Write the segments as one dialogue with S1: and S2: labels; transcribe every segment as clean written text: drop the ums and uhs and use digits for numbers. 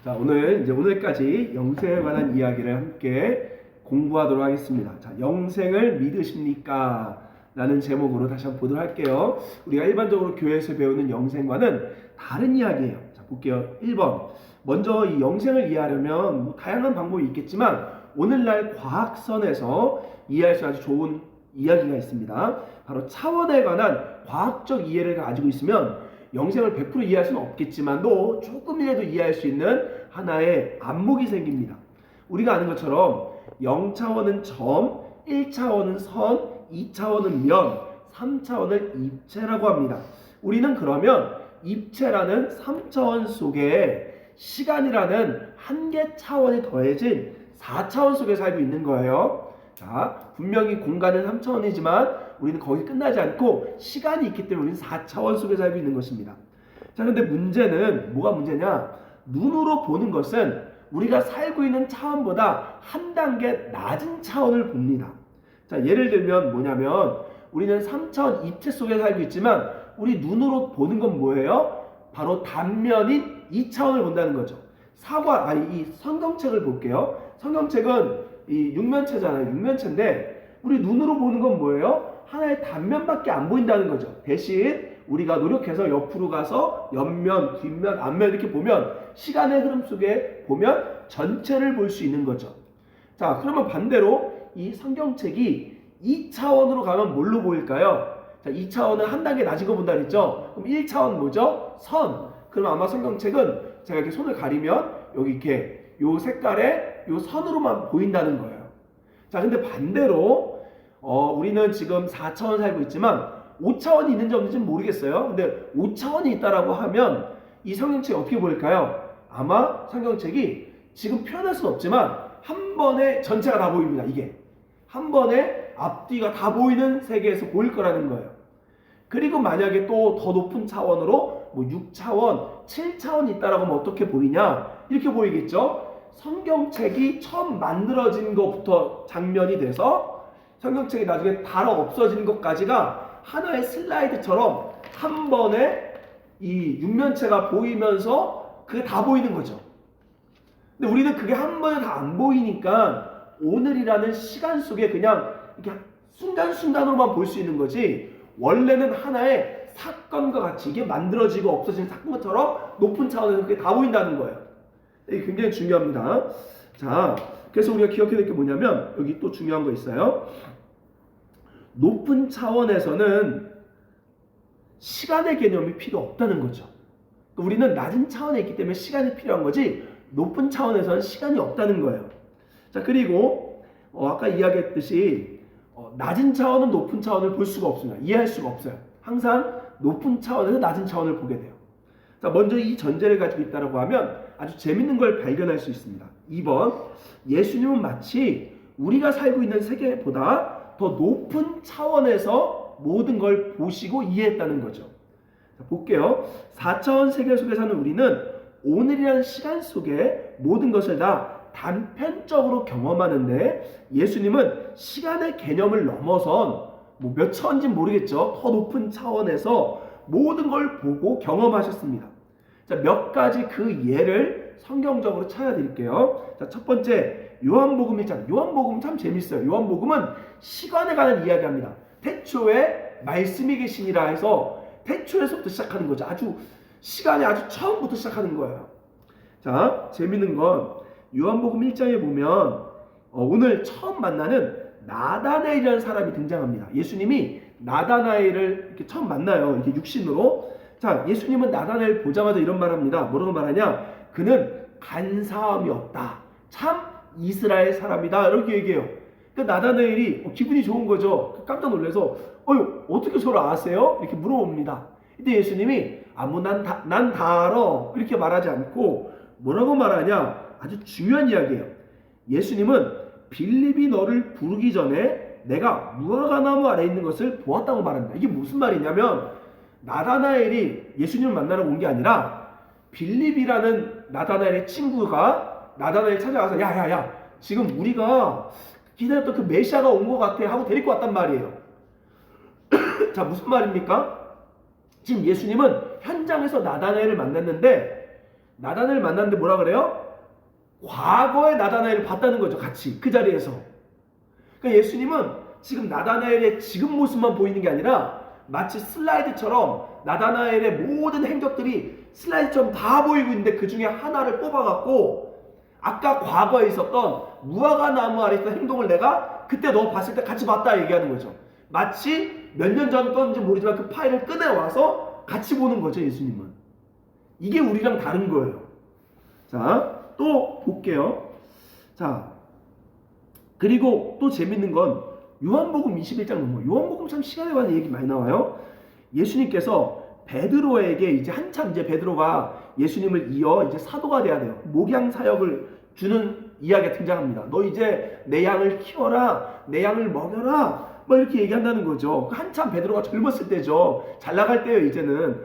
S1: 자, 오늘까지 영생에 관한 이야기를 함께 공부하도록 하겠습니다. 자, 영생을 믿으십니까? 라는 제목으로 다시 한번 보도록 할게요. 우리가 일반적으로 교회에서 배우는 영생과는 다른 이야기예요. 자, 볼게요. 1번. 먼저 이 영생을 이해하려면 다양한 방법이 있겠지만 오늘날 과학선에서 이해할 수 아주 좋은 이야기가 있습니다. 바로 차원에 관한 과학적 이해를 가지고 있으면 영생을 100% 이해할 수는 없겠지만도 조금이라도 이해할 수 있는 하나의 안목이 생깁니다. 우리가 아는 것처럼 0차원은 점, 1차원은 선, 2차원은 면, 3차원을 입체라고 합니다. 우리는 그러면 입체라는 3차원 속에 시간이라는 한개 차원이 더해진 4차원 속에 살고 있는 거예요. 자, 분명히 공간은 3차원이지만 우리는 거기 끝나지 않고 시간이 있기 때문에 우리는 4차원 속에 살고 있는 것입니다. 자, 그런데 문제는 뭐가 문제냐? 눈으로 보는 것은 우리가 살고 있는 차원보다 한 단계 낮은 차원을 봅니다. 자, 예를 들면 뭐냐면 우리는 3차원 입체 속에 살고 있지만 우리 눈으로 보는 건 뭐예요? 바로 단면인 2차원을 본다는 거죠. 이 성경책을 볼게요. 성경책은 이 육면체잖아요. 육면체인데 우리 눈으로 보는 건 뭐예요? 하나의 단면밖에 안 보인다는 거죠. 대신 우리가 노력해서 옆으로 가서 옆면, 뒷면, 앞면 이렇게 보면 시간의 흐름 속에 보면 전체를 볼 수 있는 거죠. 자, 그러면 반대로 이 성경책이 2차원으로 가면 뭘로 보일까요? 자, 2차원은 한 단계 낮은 거 본다 그랬죠? 그럼 1차원 뭐죠? 선. 그럼 아마 성경책은 제가 이렇게 손을 가리면 여기 이렇게 요 색깔의 요 선으로만 보인다는 거예요. 자, 근데 반대로 우리는 지금 4차원 살고 있지만 5차원이 있는지 없는지는 모르겠어요. 근데 5차원이 있다라고 하면 이 성경책이 어떻게 보일까요? 아마 성경책이 지금 표현할 수는 없지만 한 번에 전체가 다 보입니다. 이게 한 번에 앞뒤가 다 보이는 세계에서 보일 거라는 거예요. 그리고 만약에 또 더 높은 차원으로 6차원, 7차원이 있다라고 하면 어떻게 보이냐? 이렇게 보이겠죠? 성경책이 처음 만들어진 것부터 장면이 돼서 성경책이 나중에 다 없어진 것까지가 하나의 슬라이드처럼 한 번에 이 육면체가 보이면서 그게 다 보이는 거죠. 근데 우리는 그게 한 번에 다 안 보이니까 오늘이라는 시간 속에 그냥 이렇게 순간순간으로만 볼 수 있는 거지, 원래는 하나의 사건과 같이 이게 만들어지고 없어지는 사건처럼 높은 차원에서 그게 다 보인다는 거예요. 이게 굉장히 중요합니다. 자, 그래서 우리가 기억해야 될 게 뭐냐면 여기 또 중요한 거 있어요. 높은 차원에서는 시간의 개념이 필요 없다는 거죠. 우리는 낮은 차원에 있기 때문에 시간이 필요한 거지 높은 차원에서는 시간이 없다는 거예요. 자, 그리고 아까 이야기했듯이 낮은 차원은 높은 차원을 볼 수가 없습니다. 이해할 수가 없어요. 항상 높은 차원에서 낮은 차원을 보게 돼요. 자, 먼저 이 전제를 가지고 있다고 하면 아주 재밌는 걸 발견할 수 있습니다. 2번, 예수님은 마치 우리가 살고 있는 세계보다 더 높은 차원에서 모든 걸 보시고 이해했다는 거죠. 자, 볼게요. 4차원 세계 속에 사는 우리는 오늘이라는 시간 속에 모든 것을 다 단편적으로 경험하는데 예수님은 시간의 개념을 넘어선 몇 차원인지 모르겠죠. 더 높은 차원에서 모든 걸 보고 경험하셨습니다. 자, 몇 가지 그 예를 성경적으로 찾아드릴게요. 자, 첫 번째, 요한복음 1장. 요한복음 참 재밌어요. 요한복음은 시간에 관한 이야기합니다. 태초에 말씀이 계시니라 해서 태초에서부터 시작하는 거죠. 시간이 아주 처음부터 시작하는 거예요. 자, 재밌는 건 요한복음 1장에 보면 오늘 처음 만나는 나다나엘이라는 사람이 등장합니다. 예수님이 나다나엘을 이렇게 처음 만나요. 이렇게 육신으로. 자, 예수님은 나다나엘 보자마자 이런 말합니다. 뭐라고 말하냐? 그는 간사함이 없다. 참 이스라엘 사람이다. 이렇게 얘기해요. 그러니까 나다나엘이 기분이 좋은 거죠. 깜짝 놀라서 어떻게 저를 아세요? 이렇게 물어봅니다. 이때 예수님이 난 다 알아. 이렇게 말하지 않고 뭐라고 말하냐? 아주 중요한 이야기예요. 예수님은 빌립이 너를 부르기 전에 내가 무화과나무 아래 있는 것을 보았다고 말합니다. 이게 무슨 말이냐면 나다나엘이 예수님을 만나러 온 게 아니라 빌립이라는 나다나엘의 친구가 나다나엘 찾아가서 야야야, 지금 우리가 기다렸던 그 메시아가 온 것 같아 하고 데리고 왔단 말이에요. 자, 무슨 말입니까? 지금 예수님은 현장에서 나다나엘을 만났는데 나다나엘을 만났는데 뭐라 그래요? 과거의 나다나엘을 봤다는 거죠. 같이 그 자리에서. 그러니까 예수님은 지금 나다나엘의 지금 모습만 보이는 게 아니라 마치 슬라이드처럼 나다나엘의 모든 행적들이 슬라이드처럼 다 보이고 있는데 그 중에 하나를 뽑아갖고 아까 과거에 있었던 무화과 나무 아래 있던 행동을 내가 그때 너 봤을 때 같이 봤다 얘기하는 거죠. 마치 몇 년 전 건지 모르지만 그 파일을 꺼내와서 같이 보는 거죠. 예수님은. 이게 우리랑 다른 거예요. 자, 또 볼게요. 자, 그리고 또 재밌는 건 요한복음 21장 넘어. 요한복음 참 시간에 관한 얘기 많이 나와요. 예수님께서 베드로에게 이제 한참 이제 베드로가 예수님을 이어 이제 사도가 돼야 돼요. 목양 사역을 주는 이야기가 등장합니다. 너 이제 내 양을 키워라, 내 양을 먹여라, 뭐 이렇게 얘기한다는 거죠. 한참 베드로가 젊었을 때죠. 잘 나갈 때요. 이제는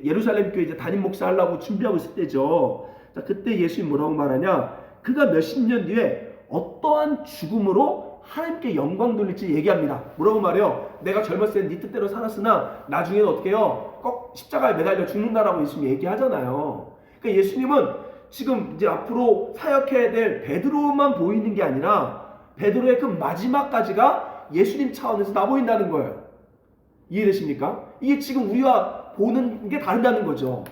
S1: 예루살렘 교회 이제 담임 목사 하려고 준비하고 있을 때죠. 자, 그때 예수님 뭐라고 말하냐? 그가 몇십 년 뒤에 어떠한 죽음으로 하나님께 영광 돌릴지 얘기합니다. 뭐라고 말해요? 내가 젊었을 때 네 뜻대로 살았으나 나중에는 어떻게 해요? 꼭 십자가에 매달려 죽는다라고 예수님이 얘기하잖아요. 그러니까 예수님은 지금 이제 앞으로 사역해야 될 베드로만 보이는 게 아니라 베드로의 그 마지막까지가 예수님 차원에서 나 보인다는 거예요. 이해되십니까? 이게 지금 우리와 보는 게 다르다는 거죠.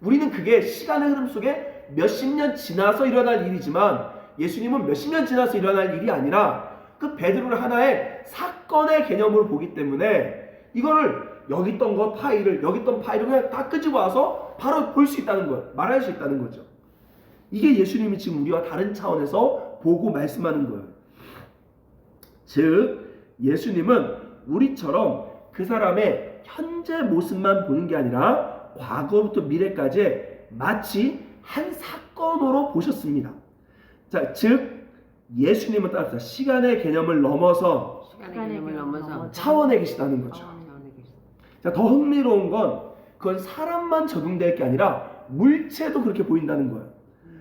S1: 우리는 그게 시간의 흐름 속에 몇십 년 지나서 일어날 일이지만 예수님은 몇십 년 지나서 일어날 일이 아니라 그 베드로를 하나의 사건의 개념으로 보기 때문에 이거를 여기 있던 거 파일을 여기 있던 파일을 그냥 다 끄집어 와서 바로 볼 수 있다는 거예요. 말할 수 있다는 거죠. 이게 예수님이 지금 우리와 다른 차원에서 보고 말씀하는 거예요. 즉 예수님은 우리처럼 그 사람의 현재 모습만 보는 게 아니라 과거부터 미래까지 마치 한 사건으로 보셨습니다. 자, 즉 예수님은 따라서 시간의 개념을 넘어서 차원에 계시다는 거죠. 자, 더 흥미로운 건 그건 사람만 적용될 게 아니라 물체도 그렇게 보인다는 거예요.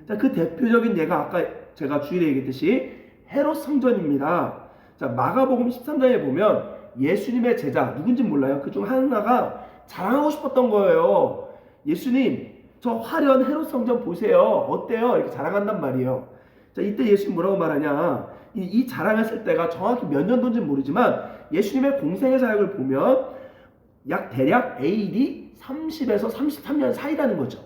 S1: 자, 그 대표적인 예가 아까 제가 주일에 얘기했듯이 헤롯 성전입니다. 자, 마가복음 13장에 보면 예수님의 제자 누군지 몰라요. 그중 하나가 자랑하고 싶었던 거예요. 예수님, 저 화려한 헤롯 성전 보세요. 어때요? 이렇게 자랑한단 말이에요. 자, 이때 예수님 뭐라고 말하냐? 이 자랑했을 때가 정확히 몇 년도인지는 모르지만 예수님의 공생의 사역을 보면 대략 AD 30에서 33년 사이라는 거죠.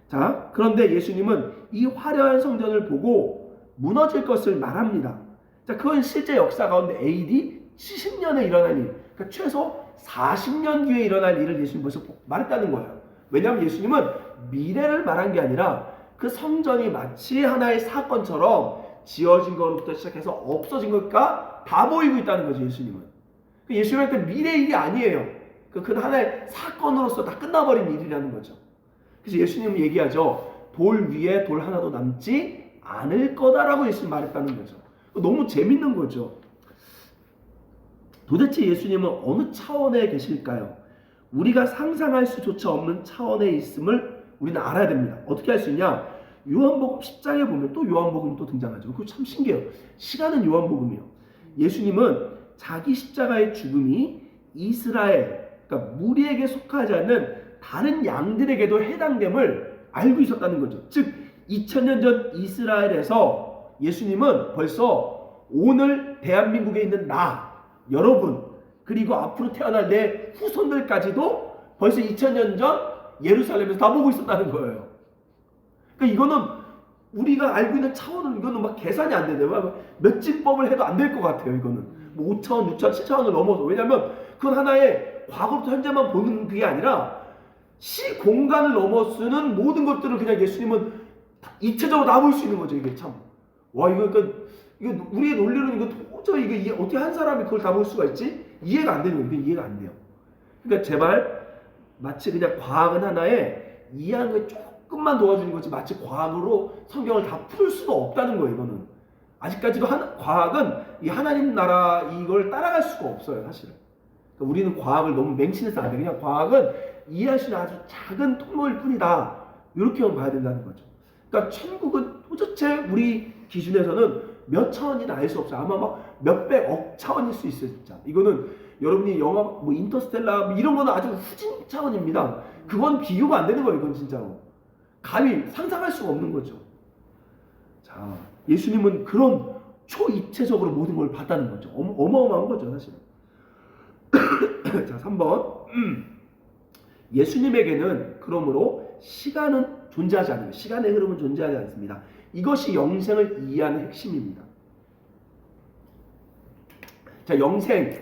S1: 자, 그런데 예수님은 이 화려한 성전을 보고 무너질 것을 말합니다. 자, 그건 실제 역사 가운데 AD 70년에 일어날 일, 그러니까 최소 40년 뒤에 일어날 일을 예수님 벌써 말했다는 거예요. 왜냐하면 예수님은 미래를 말한 게 아니라 그 성전이 마치 하나의 사건처럼 지어진 것부터 시작해서 없어진 것과 다 보이고 있다는 거죠. 예수님은. 예수님한테 미래의 일이 아니에요. 그 하나의 사건으로서 다 끝나버린 일이라는 거죠. 그래서 예수님은 얘기하죠. 돌 위에 돌 하나도 남지 않을 거다라고 예수님 말했다는 거죠. 너무 재밌는 거죠. 도대체 예수님은 어느 차원에 계실까요? 우리가 상상할 수조차 없는 차원에 있음을 우리는 알아야 됩니다. 어떻게 할 수 있냐? 요한복음 10장에 보면 또 요한복음이 또 등장하죠. 그거 참 신기해요. 시간은 요한복음이에요. 예수님은 자기 십자가의 죽음이 이스라엘, 그러니까 무리에게 속하지 않는 다른 양들에게도 해당됨을 알고 있었다는 거죠. 즉 2000년 전 이스라엘에서 예수님은 벌써 오늘 대한민국에 있는 나, 여러분, 그리고 앞으로 태어날 내 후손들까지도 벌써 2000년 전 예루살렘에서 다 보고 있었다는 거예요. 그러니까 이거는 우리가 알고 있는 차원은 이거는 막 계산이 안 되네요. 몇 진법을 해도 안 될 것 같아요. 이거는 뭐 5차원, 6차원, 7차원을 넘어서. 왜냐하면 그건 하나의 과거부터 현재만 보는 그게 아니라 시공간을 넘어서는 모든 것들을 그냥 예수님은 입체적으로 다 볼 수 있는 거죠. 이게 참. 와, 이거 우리의 논리로는 이거 도저히 이게 어떻게 한 사람이 그걸 다 볼 수가 있지? 이해가 안 되는 거예요. 이게 이해가 안 돼요. 그러니까 제발 마치 그냥 과학은 하나의 이해하는 거에 조금만 도와주는 거지 마치 과학으로 성경을 다 풀 수가 없다는 거예요. 이거는 아직까지도 과학은 이 하나님 나라 이걸 따라갈 수가 없어요. 사실은. 그러니까 우리는 과학을 너무 맹신해서 안 돼. 그냥 과학은 이해할 수 있는 아주 작은 통로일 뿐이다. 이렇게만 봐야 된다는 거죠. 그러니까 천국은 도대체 우리 기준에서는 몇 차원이나 알 수 없어요. 아마 막 몇백억 차원일 수 있어요. 진짜. 이거는 여러분이 영화 뭐 인터스텔라 이런 거는 아주 후진 차원입니다. 그건 비교가 안 되는 거예요. 이건 진짜로. 감히 상상할 수가 없는 거죠. 자, 예수님은 그런 초입체적으로 모든 걸 봤다는 거죠. 어마어마한 거죠, 사실은. 자, 3번. 예수님에게는 그러므로 시간은 존재하지 않습니다. 시간의 흐름은 존재하지 않습니다. 이것이 영생을 이해하는 핵심입니다. 자, 영생,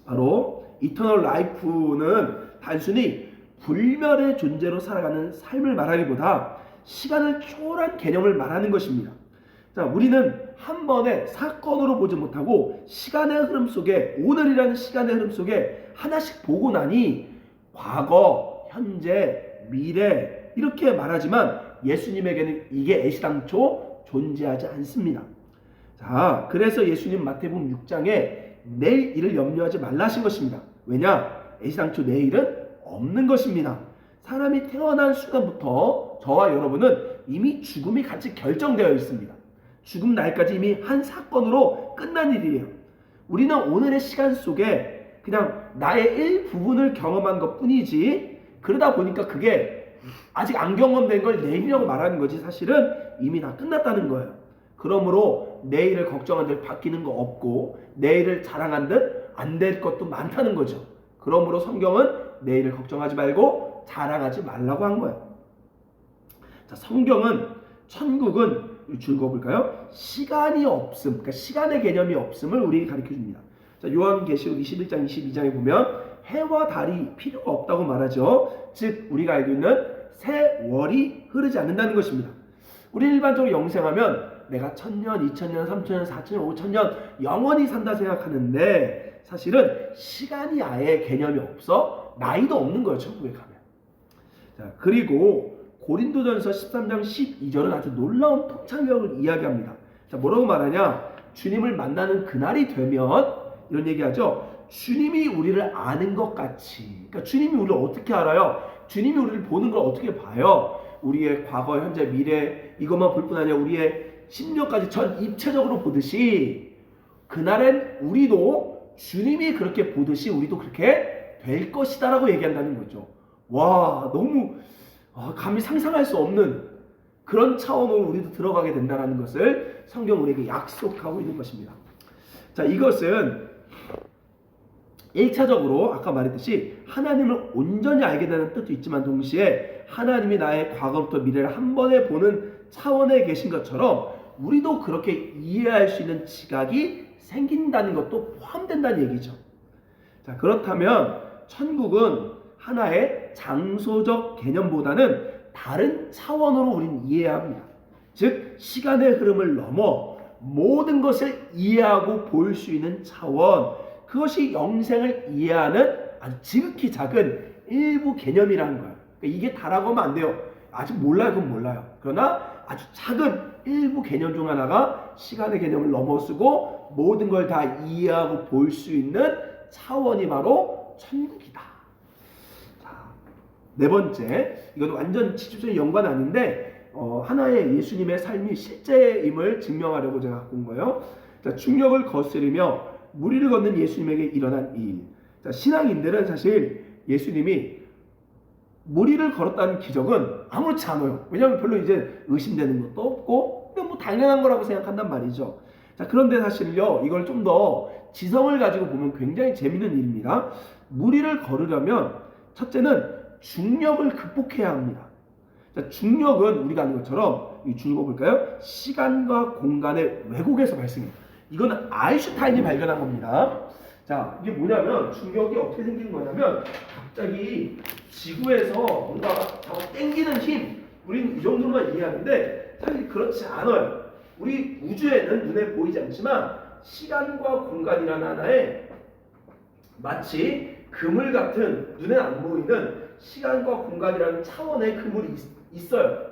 S1: 바로 이터널 라이프는 단순히 불멸의 존재로 살아가는 삶을 말하기보다 시간을 초월한 개념을 말하는 것입니다. 자, 우리는 한 번에 사건으로 보지 못하고 시간의 흐름 속에, 오늘이라는 시간의 흐름 속에 하나씩 보고 나니 과거, 현재, 미래 이렇게 말하지만 예수님에게는 이게 애시당초 존재하지 않습니다. 자, 그래서 예수님 마태복음 6장에 내일 일을 염려하지 말라 하신 것입니다. 왜냐? 애시당초 내일은 없는 것입니다. 사람이 태어난 순간부터 저와 여러분은 이미 죽음이 같이 결정되어 있습니다. 죽음 날까지 이미 한 사건으로 끝난 일이에요. 우리는 오늘의 시간 속에 그냥 나의 일부분을 경험한 것 뿐이지, 그러다 보니까 그게 아직 안 경험된 걸 내일이라고 말하는 거지, 사실은 이미 다 끝났다는 거예요. 그러므로 내일을 걱정한들 바뀌는 거 없고, 내일을 자랑한들 안 될 것도 많다는 거죠. 그러므로 성경은 내일을 걱정하지 말고 자랑하지 말라고 한 거예요. 자, 성경은, 천국은 읽어볼까요? 시간이 없음, 그러니까 시간의 개념이 없음을 우리에게 가르쳐 줍니다. 자, 요한계시록 21장 22장에 보면 해와 달이 필요가 없다고 말하죠. 즉 우리가 알고 있는 세월이 흐르지 않는다는 것입니다. 우리 일반적으로 영생하면 내가 1000년, 2000년, 3000년, 4000년, 5000년 영원히 산다 생각하는데 사실은 시간이 아예 개념이 없어 나이도 없는 거예요, 천국에 가면. 자, 그리고 고린도전서 13장 12절은 아주 놀라운 통찰력을 이야기합니다. 자, 뭐라고 말하냐? 주님을 만나는 그날이 되면 이런 얘기하죠. 주님이 우리를 아는 것 같이. 그러니까 주님이 우리를 어떻게 알아요? 주님이 우리를 보는 걸 어떻게 봐요? 우리의 과거, 현재, 미래 이것만 볼 뿐 아니라 우리의 심령까지 전 입체적으로 보듯이 그날엔 우리도 주님이 그렇게 보듯이 우리도 그렇게 될 것이다 라고 얘기한다는 거죠. 와, 너무 감히 상상할 수 없는 그런 차원으로 우리도 들어가게 된다는 것을 성경 우리에게 약속하고 있는 것입니다. 자, 이것은 1차적으로 아까 말했듯이 하나님을 온전히 알게 되는 뜻도 있지만 동시에 하나님이 나의 과거부터 미래를 한 번에 보는 차원에 계신 것처럼 우리도 그렇게 이해할 수 있는 지각이 생긴다는 것도 포함된다는 얘기죠. 자, 그렇다면 천국은 하나의 장소적 개념보다는 다른 차원으로 우리는 이해해야 합니다. 즉 시간의 흐름을 넘어 모든 것을 이해하고 볼 수 있는 차원, 그것이 영생을 이해하는 아주 지극히 작은 일부 개념이라는 거예요. 그러니까 이게 다라고 하면 안 돼요. 아직 몰라요, 그건 몰라요. 그러나 아주 작은 일부 개념 중 하나가 시간의 개념을 넘어서고 모든 걸 다 이해하고 볼 수 있는 차원이 바로 천국이다. 자, 네 번째, 이건 완전 직접적인 연관은 아닌데 하나의 예수님의 삶이 실제임을 증명하려고 제가 갖고 온 거예요. 자, 중력을 거스르며 무리를 걷는 예수님에게 일어난 일. 자, 신앙인들은 사실 예수님이 무리를 걸었다는 기적은 아무렇지 않아요. 왜냐하면 별로 이제 의심되는 것도 없고 그냥 뭐 당연한 거라고 생각한단 말이죠. 자, 그런데 사실요, 이걸 좀 더 지성을 가지고 보면 굉장히 재밌는 일입니다. 무리를 걸으려면 첫째는 중력을 극복해야 합니다. 자, 중력은 우리가 아는 것처럼 이 줄 읽어볼까요? 시간과 공간의 왜곡에서 발생해요. 이건 아인슈타인이 발견한 겁니다. 자, 이게 뭐냐면 중력이 어떻게 생기는 거냐면 갑자기 지구에서 뭔가 땡기는 힘, 우리는 이 정도만 이해하는데 사실 그렇지 않아요. 우리 우주에는 눈에 보이지 않지만 시간과 공간이라는 하나의 마치 그물 같은 눈에 안 보이는 시간과 공간이라는 차원의 그물이 있어요.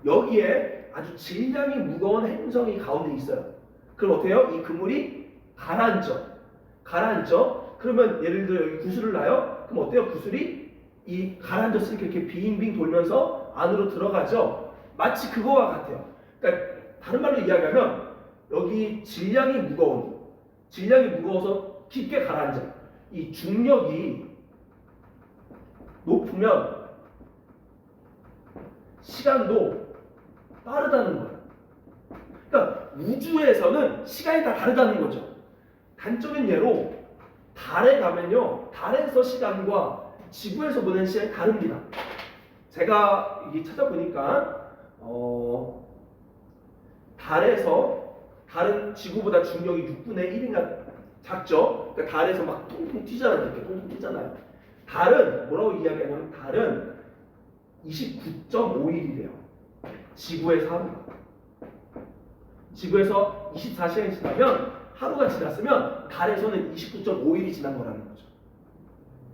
S1: 여기에 아주 질량이 무거운 행성이 가운데 있어요. 그럼 어때요? 이 그물이 가라앉죠. 그러면 예를 들어 여기 구슬을 놔요. 그럼 어때요? 구슬이 이 가라앉았을 때 이렇게 빙빙 돌면서 안으로 들어가죠. 마치 그거와 같아요. 그러니까 다른 말로 이야기하면 여기 질량이 무거워서 깊게 가라앉아. 이 중력이 높으면 시간도 빠르다는 거예요. 그러니까 우주에서는 시간이 다 다르다는 거죠. 단적인 예로 달에 가면요, 달에서 시간과 지구에서 보낸 시간이 다릅니다. 제가 이게 찾아보니까 달은 지구보다 중력이 6분의 1인가 작죠. 그러니까 달에서 막 통통 튀잖아요. 이렇게 통통 튀잖아요. 달은 뭐라고 이야기하냐면 달은 29.5일이래요. 지구에서 하루가. 지구에서 24시간이 지나면 하루가 지났으면 달에서는 29.5일이 지난 거라는 거죠.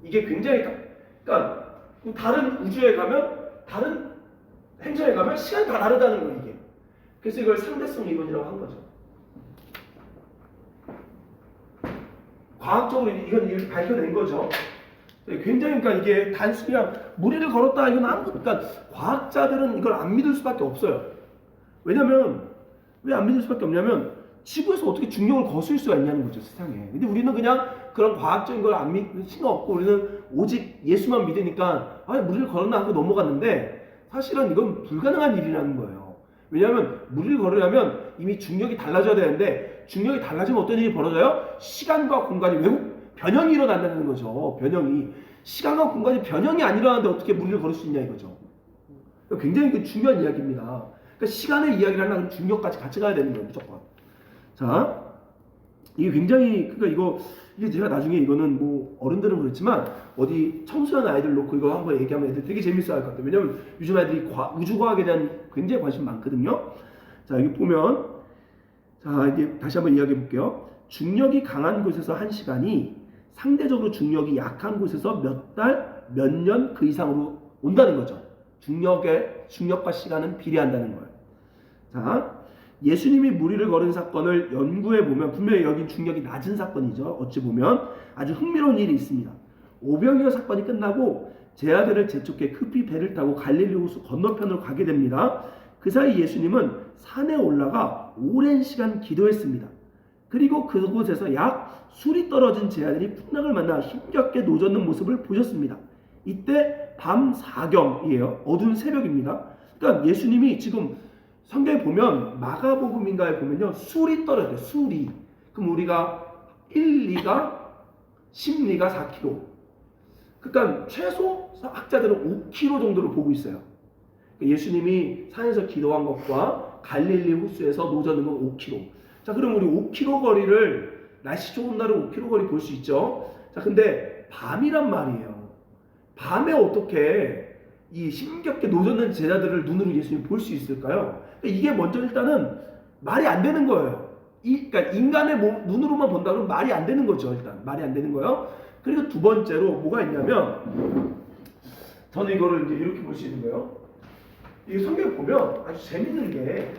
S1: 이게 굉장히 그러니까 다른 우주에 가면 다른 행성에 가면 시간이 다 다르다는 거예요. 이게. 그래서 이걸 상대성 이론이라고 한 거죠. 과학적으로 이건 밝혀낸 거죠. 굉장히 그러니까 이게 단순히 그냥 무리를 걸었다 이건 아무것도 그러니까 과학자들은 이걸 안 믿을 수밖에 없어요. 왜냐면 왜 안 믿을 수밖에 없냐면 지구에서 어떻게 중력을 거슬 수가 있냐는 거죠, 세상에. 근데 우리는 그냥 그런 과학적인 걸 안 믿는 신경 없고 우리는 오직 예수만 믿으니까 무리를 걸었나 하고 넘어갔는데 사실은 이건 불가능한 일이라는 거예요. 왜냐하면 무리를 걸으려면 이미 중력이 달라져야 되는데 중력이 달라지면 어떤 일이 벌어져요? 시간과 공간이 변형이 일어난다는 거죠. 변형이. 시간과 공간이 변형이 안 일어나는데 어떻게 무리를 걸을 수 있냐 이거죠. 굉장히 중요한 이야기입니다. 그러니까 시간의 이야기를 하려면 중력까지 같이 가야 되는 거예요, 무조건. 자, 이게 굉장히 그러니까 이게 제가 나중에 이거는 뭐 어른들은 그렇지만 어디 청소년 아이들 놓고 이거 한번 얘기하면 애들 되게 재밌어 할 것 같아요. 왜냐면 요즘 아이들이 우주과학에 대한 굉장히 관심 많거든요. 자, 여기 보면 자, 이제 다시 한번 이야기해 볼게요. 중력이 강한 곳에서 1시간이 상대적으로 중력이 약한 곳에서 몇 달, 몇 년 그 이상으로 온다는 거죠. 중력과 시간은 비례한다는 거예요. 자, 예수님이 무리를 걸은 사건을 연구해 보면 분명히 여긴 중력이 낮은 사건이죠. 어찌 보면 아주 흥미로운 일이 있습니다. 오병이어 사건이 끝나고 제 아들을 재촉해 급히 배를 타고 갈릴리 호수 건너편으로 가게 됩니다. 그 사이 예수님은 산에 올라가 오랜 시간 기도했습니다. 그리고 그곳에서 약 술이 떨어진 제 아들이 풍랑을 만나 힘겹게 노젓는 모습을 보셨습니다. 이때 밤 4경이에요. 어두운 새벽입니다. 그러니까 예수님이 지금 성경에 보면 마가복음인가에 보면요. 술이 떨어져요. 술이. 그럼 우리가 1리가 10리가 4kg. 그러니까 최소 학자들은 5kg 정도를 보고 있어요. 예수님이 산에서 기도한 것과 갈릴리 호수에서 노젓는 건 5kg. 자, 그럼 우리 5km 거리를 날씨 좋은 날은 5km 거리 볼 수 있죠. 자, 근데 밤이란 말이에요. 밤에 어떻게 이 힘겹게 노젓는 제자들을 눈으로 예수님 볼 수 있을까요? 이게 먼저 일단은 말이 안 되는 거예요. 그러니까 인간의 눈으로만 본다 그러면 말이 안 되는 거죠. 일단 말이 안 되는 거예요. 그리고 두 번째로 뭐가 있냐면 저는 이거를 이제 이렇게 볼 수 있는 거예요. 이 성경을 보면 아주 재밌는 게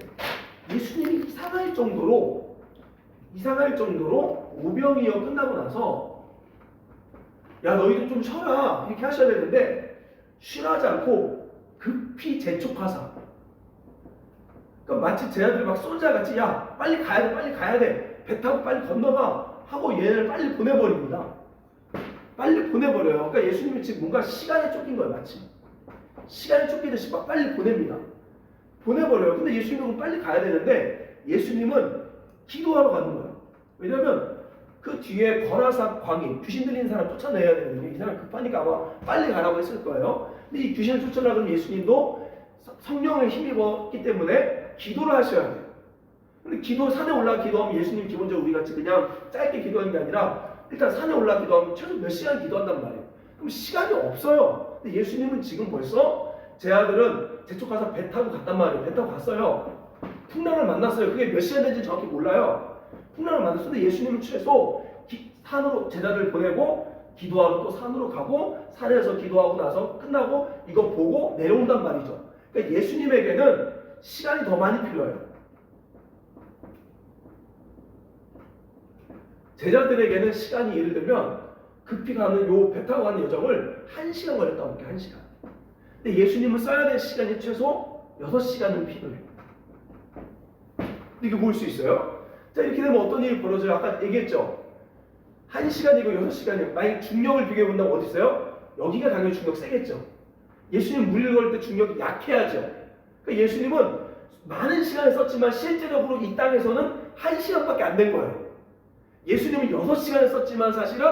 S1: 예수님이 이상할 정도로 오병이어 끝나고 나서 야 너희들 좀 쉬어라 이렇게 하셔야 되는데 쉬라지 않고 급히 재촉하사. 그러니까 마치 제 아들 막 솔자같이 야 빨리 가야 돼 배 타고 빨리 건너가 하고 얘를 빨리 보내버립니다. 빨리 보내버려요. 그러니까 예수님이 지금 뭔가 시간에 쫓긴 거예요. 마치 시간에 쫓기듯이 막 빨리 보냅니다. 보내버려요. 근데 예수님은 빨리 가야 되는데 예수님은 기도하러 가는 거예요. 왜냐하면 그 뒤에 거라사 광인 귀신 들린 사람 쫓아내야 되는데 이 사람 급하니까 아마 빨리 가라고 했을 거예요. 근데 이 귀신을 쫓아나가면 예수님도 성령을 힘입었기 때문에 기도를 하셔야 돼요. 근데 산에 올라가 기도하면 예수님 기본적으로 우리 같이 그냥 짧게 기도하는 게 아니라 일단 산에 올라가 기도하면 최소 몇 시간 기도한단 말이에요. 그럼 시간이 없어요. 근데 예수님은 지금 벌써 제 아들은 재촉가서 배 타고 갔단 말이에요. 배 타고 갔어요. 풍랑을 만났어요. 그게 몇 시간 된지 정확히 몰라요. 풍랑을 만났는데 예수님은 최소 산으로 제자들 보내고 기도하러 또 산으로 가고 산에서 기도하고 나서 끝나고 이거 보고 내려온단 말이죠. 그러니까 예수님에게는 시간이 더 많이 필요해요. 제자들에게는 시간이 예를 들면 급히 가는 요 배 타고 가는 여정을 1시간 걸렸다고 할게요. 1시간. 근데 예수님은 써야 될 시간이 최소 6시간은 필요해요. 이게 뭘 수 있어요? 자, 이렇게 되면 어떤 일이 벌어져요? 아까 얘기했죠? 1시간이고 6시간이고 만약 중력을 비교해 본다면 어디 있어요? 여기가 당연히 중력 세겠죠. 예수님 무리를 걸 때 중력이 약해야죠. 그러니까 예수님은 많은 시간을 썼지만 실제적으로 이 땅에서는 1시간밖에 안 된 거예요. 예수님은 6시간을 썼지만 사실은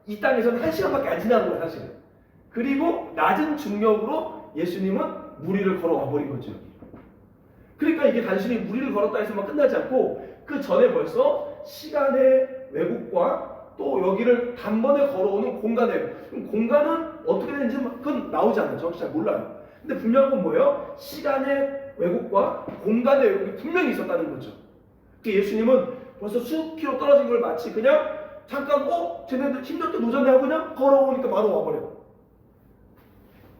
S1: 이 땅에서는 1시간밖에 안 지난 거예요, 사실은. 그리고 낮은 중력으로 예수님은 무리를 걸어와 버린 거죠. 그러니까 이게 단순히 무리를 걸었다 해서만 끝나지 않고 그 전에 벌써 시간의 왜곡과 또 여기를 단번에 걸어오는 공간의 왜곡. 그럼 공간은 어떻게 되는지 그건 나오지 않아요. 정확히 잘 몰라요. 근데 분명한 건 뭐예요? 시간의 왜곡과 공간의 왜곡이 분명히 있었다는 거죠. 예수님은 벌써 수십 킬로 떨어진 걸 마치 그냥 잠깐 쟤네들 힘들게 노전해 하고 그냥 걸어오니까 바로 와버려.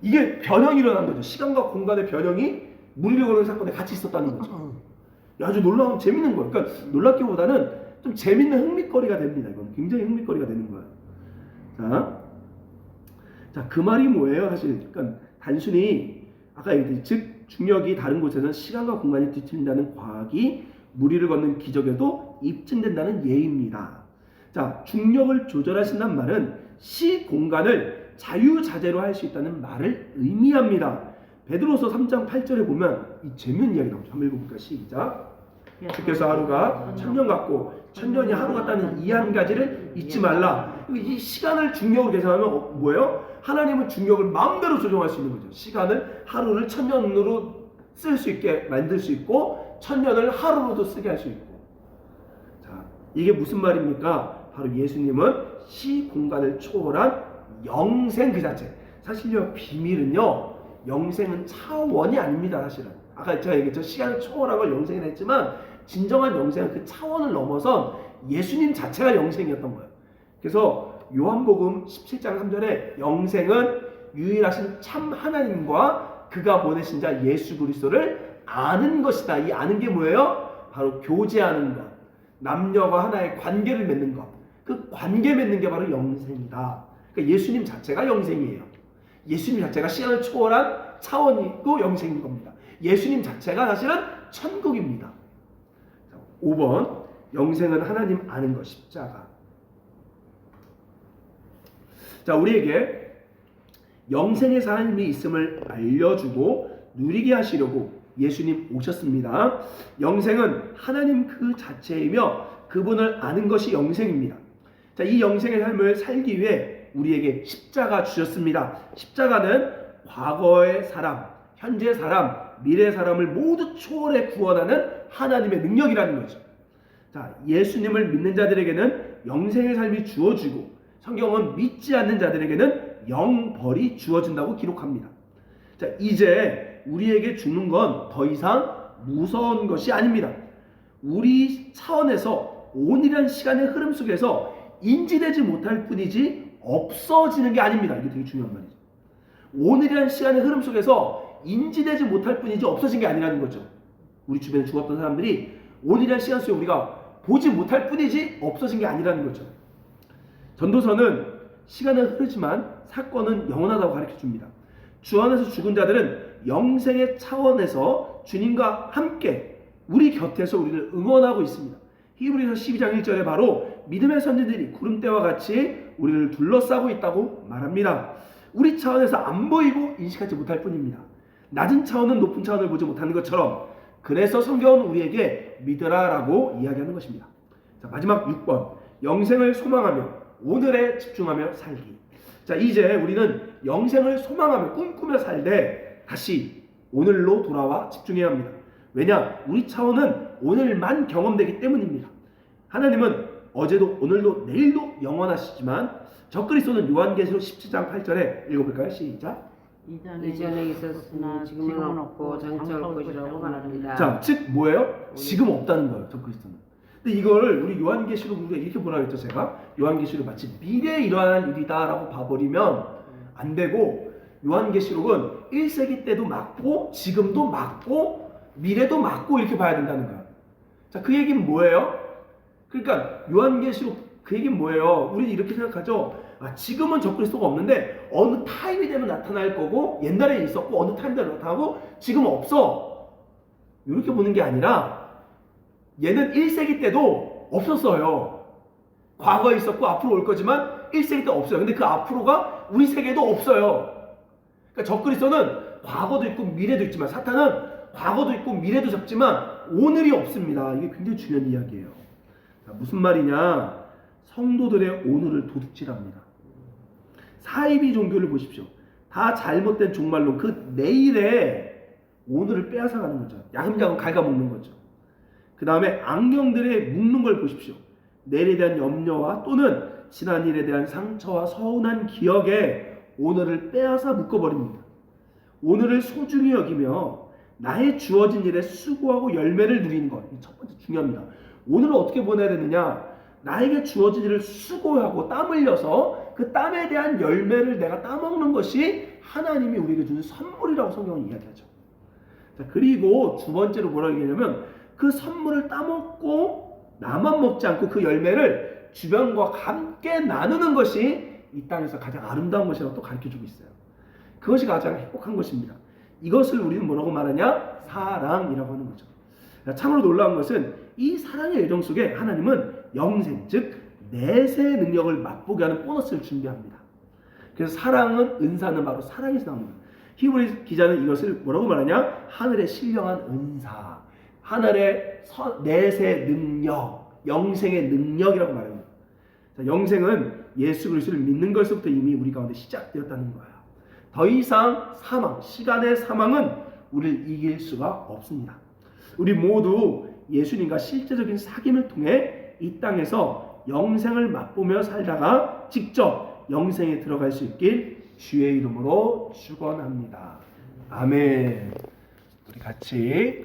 S1: 이게 변형이 일어난 거죠. 시간과 공간의 변형이 무리를 거는 사건에 같이 있었다는 거죠. 아주 놀라운 재밌는 거예요. 그러니까 놀랍기보다는 좀 재밌는 흥미거리가 됩니다. 이건 굉장히 흥미거리가 되는 거예요. 자, 그 말이 뭐예요? 사실 그러니까 단순히 아까 얘기했듯이 즉 중력이 다른 곳에서는 시간과 공간이 뒤틀린다는 과학이 무리를 걷는 기적에도 입증된다는 예입니다. 자, 중력을 조절하신다는 말은 시 공간을 자유자재로 할 수 있다는 말을 의미합니다. 베드로서 3장 8절에 보면 이 재미있는 이야기 나오죠. 한번 읽어볼까요? 시작. 주께서 하루가 1000년 같고 1000년이 하루 같다는 이 한 가지를 잊지 말라. 이 시간을 중력으로 계산하면 뭐예요? 하나님은 중력을 마음대로 조정할 수 있는 거죠. 시간을 하루를 1000년으로 쓸 수 있게 만들 수 있고 1000년을 하루로도 쓰게 할 수 있고. 자, 이게 무슨 말입니까? 바로 예수님은 시 공간을 초월한 영생 그 자체. 사실요, 비밀은요, 영생은 차원이 아닙니다. 사실은 아까 제가 얘기했죠. 시간을 초월한 걸 영생이라 했지만 진정한 영생은 그 차원을 넘어선 예수님 자체가 영생이었던 거예요. 그래서 요한복음 17장 3절에 영생은 유일하신 참 하나님과 그가 보내신 자 예수 그리스도를 아는 것이다. 이 아는 게 뭐예요? 바로 교제하는 것, 남녀가 하나의 관계를 맺는 것. 그 관계 맺는 게 바로 영생이다. 그러니까 예수님 자체가 영생이에요. 예수님 자체가 시간을 초월한 차원이고 영생인 겁니다. 예수님 자체가 사실은 천국입니다. 5번 영생은 하나님 아는 것 십자가. 자, 우리에게 영생의 하나님이 있음을 알려주고 누리게 하시려고 예수님 오셨습니다. 영생은 하나님 그 자체이며 그분을 아는 것이 영생입니다. 자, 이 영생의 삶을 살기 위해 우리에게 십자가 주셨습니다. 십자가는 과거의 사람, 현재 사람, 미래 사람을 모두 초월해 구원하는 하나님의 능력이라는 거죠. 자, 예수님을 믿는 자들에게는 영생의 삶이 주어지고 성경은 믿지 않는 자들에게는 영벌이 주어진다고 기록합니다. 자, 이제 우리에게 죽는 건 더 이상 무서운 것이 아닙니다. 우리 차원에서 온이란 시간의 흐름 속에서 인지되지 못할 뿐이지 없어지는 게 아닙니다. 이게 되게 중요한 말이죠. 오늘이라는 시간의 흐름 속에서 인지되지 못할 뿐이지 없어진 게 아니라는 거죠. 우리 주변에 죽었던 사람들이 오늘이라는 시간 속에 우리가 보지 못할 뿐이지 없어진 게 아니라는 거죠. 전도서는 시간은 흐르지만 사건은 영원하다고 가르쳐줍니다. 주 안에서 죽은 자들은 영생의 차원에서 주님과 함께 우리 곁에서 우리를 응원하고 있습니다. 히브리서 12장 1절에 바로 믿음의 선지들이 구름대와 같이 우리를 둘러싸고 있다고 말합니다. 우리 차원에서 안 보이고 인식하지 못할 뿐입니다. 낮은 차원은 높은 차원을 보지 못하는 것처럼 그래서 성경은 우리에게 믿으라라고 이야기하는 것입니다. 자, 마지막 6번 영생을 소망하며 오늘에 집중하며 살기. 자, 이제 우리는 영생을 소망하며 꿈꾸며 살되 다시 오늘로 돌아와 집중해야 합니다. 왜냐? 우리 차원은 오늘만 경험되기 때문입니다. 하나님은 어제도 오늘도 내일도 영원하시지만 적그리스도는 요한계시록 17장 8절에 읽어볼까요? 시작.
S2: 이전에 있었으나 지금은 없고 장차 올 것이라고 말합니다.
S1: 자, 즉 뭐예요? 지금 없다는 거예요. 적그리스도는. 근데 이걸 우리 요한계시록 우리가 이렇게 보라 그랬죠. 제가 요한계시록 마치 미래에 일어날 일이다라고 봐버리면 안 되고, 요한계시록은 1세기 때도 맞고 지금도 맞고 미래도 맞고 이렇게 봐야 된다는 거야. 자, 그 얘기는 뭐예요? 그러니까 요한계시록 그 얘기는 뭐예요? 우리는 이렇게 생각하죠. 지금은 적그리스도가 없는데 어느 타임이 되면 나타날 거고, 옛날에 있었고 어느 타임 되면 나타나고 지금은 없어. 이렇게 보는 게 아니라 얘는 1세기 때도 없었어요. 과거에 있었고 앞으로 올 거지만 1세기 때 없어요. 근데 그 앞으로가 우리 세계에도 없어요. 그러니까 적그리스도는 과거도 있고 미래도 있지만 사탄은 과거도 있고 미래도 잡지만 오늘이 없습니다. 이게 굉장히 중요한 이야기예요. 자, 무슨 말이냐? 성도들의 오늘을 도둑질합니다. 사이비 종교를 보십시오. 다 잘못된 종말론, 그 내일에 오늘을 빼앗아가는 거죠. 야금야금 갉아먹는 거죠. 그 다음에 악령들의 묶는 걸 보십시오. 내일에 대한 염려와 또는 지난 일에 대한 상처와 서운한 기억에 오늘을 빼앗아 묶어버립니다. 오늘을 소중히 여기며 나의 주어진 일에 수고하고 열매를 누리는 것, 첫 번째 중요합니다. 오늘을 어떻게 보내야 되느냐? 나에게 주어진 일을 수고하고 땀 흘려서 그 땀에 대한 열매를 내가 따먹는 것이 하나님이 우리에게 주는 선물이라고 성경은 이야기하죠. 자, 그리고 두 번째로 뭐라고 얘기하냐면 그 선물을 따먹고 나만 먹지 않고 그 열매를 주변과 함께 나누는 것이 이 땅에서 가장 아름다운 것이라고 또 가르쳐주고 있어요. 그것이 가장 행복한 것입니다. 이것을 우리는 뭐라고 말하냐? 사랑이라고 하는 거죠. 참으로 놀라운 것은 이 사랑의 예정 속에 하나님은 영생, 즉 내세의 능력을 맛보게 하는 보너스를 준비합니다. 그래서 사랑은, 은사는 바로 사랑에서 나옵니다. 히브리 기자는 이것을 뭐라고 말하냐? 하늘의 신령한 은사, 하늘의 내세 능력, 영생의 능력이라고 말합니다. 자, 영생은 예수 그리스도를 믿는 것부터 이미 우리 가운데 시작되었다는 거예요. 더 이상 사망, 시간의 사망은 우리를 이길 수가 없습니다. 우리 모두 예수님과 실제적인 사귐을 통해 이 땅에서 영생을 맛보며 살다가 직접 영생에 들어갈 수 있길 주의 이름으로 축원합니다. 아멘. 우리 같이